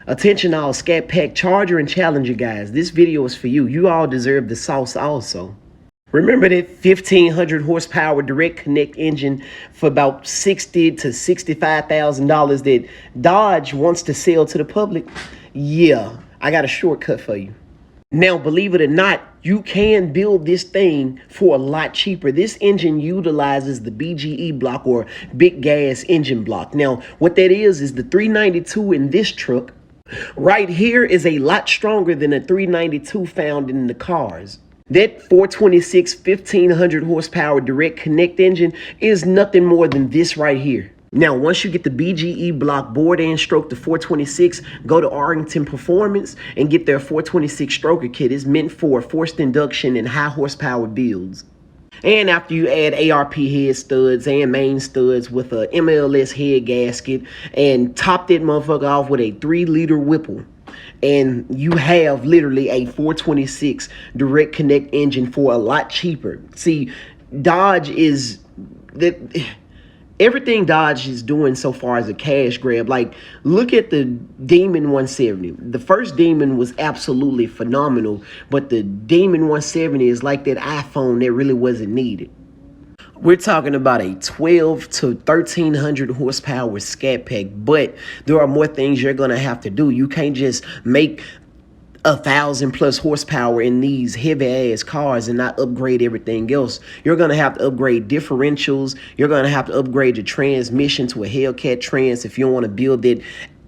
Attention all Scat Pack Charger and Challenger guys. This video is for you. You all deserve the sauce also. Remember that 1,500 horsepower direct connect engine for about $60,000 to $65,000 that Dodge wants to sell to the public? Yeah, I got a shortcut for you. Now, believe it or not, you can build this thing for a lot cheaper. This engine utilizes the BGE block, or big gas engine block. Now, what that is the 392 in this truck right here is a lot stronger than the 392 found in the cars. That 426 1,500 horsepower direct connect engine is nothing more than this right here. Now, once you get the BGE block board and stroke the 426, go to Arlington Performance and get their 426 stroker kit. It's meant for forced induction and high horsepower builds. And after you add ARP head studs and main studs with a MLS head gasket and top that motherfucker off with a 3-liter Whipple, and you have literally a 426 direct connect engine for a lot cheaper. See, Dodge is that everything Dodge is doing so far is a cash grab. Like, look at the Demon 170. The first Demon was absolutely phenomenal, but the Demon 170 is like that iPhone that really wasn't needed. We're talking about a 12 to 1,300 horsepower Scat Pack, but there are more things you're going to have to do. You can't just make 1,000+ horsepower in these heavy ass cars and not upgrade everything else. You're going to have to upgrade differentials. You're going to have to upgrade your transmission to a Hellcat trans if you want to build it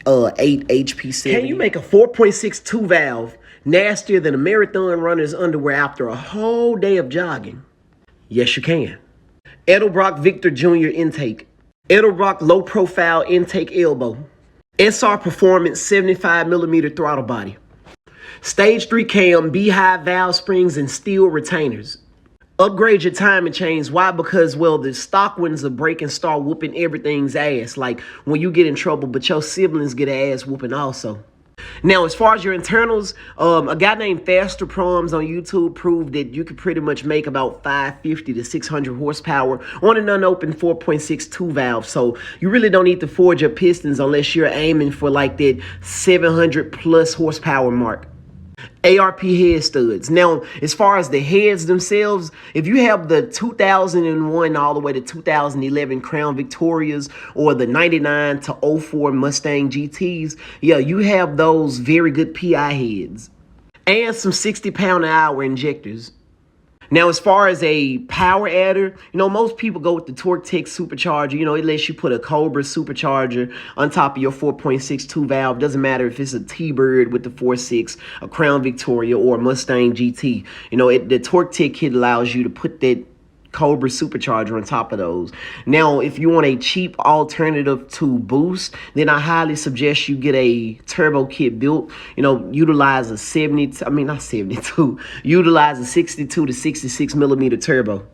8 HP70. Can you make a 4.6 2-valve nastier than a marathon runner's underwear after a whole day of jogging? Yes, you can. Edelbrock Victor Jr. intake. Edelbrock low profile intake elbow. SR Performance 75mm throttle body. Stage 3 cam, beehive valve springs, and steel retainers. Upgrade your timing chains. Why? Because, well, the stock ones will break and start whooping everything's ass. Like when you get in trouble, but your siblings get ass whooping also. Now, as far as your internals, a guy named Faster Proms on YouTube proved that you could pretty much make about 550 to 600 horsepower on an unopened 4.6 2-valve. So you really don't need to forge your pistons unless you're aiming for like that 700+ horsepower mark. ARP head studs. Now, as far as the heads themselves, if you have the 2001 all the way to 2011 Crown Victorias or the 99 to 04 Mustang GTs, yeah, you have those very good PI heads and some 60-pound-an-hour injectors. Now, as far as a power adder, most people go with the TorqueTech supercharger. It lets you put a Cobra supercharger on top of your 4.6 2-valve. Doesn't matter if it's a T-Bird with the 4.6, a Crown Victoria, or a Mustang GT. The TorqueTech kit allows you to put that Cobra supercharger on top of those. Now, if you want a cheap alternative to boost, then I highly suggest you get a turbo kit built. Utilize a 62, utilize a 62 to 66mm turbo.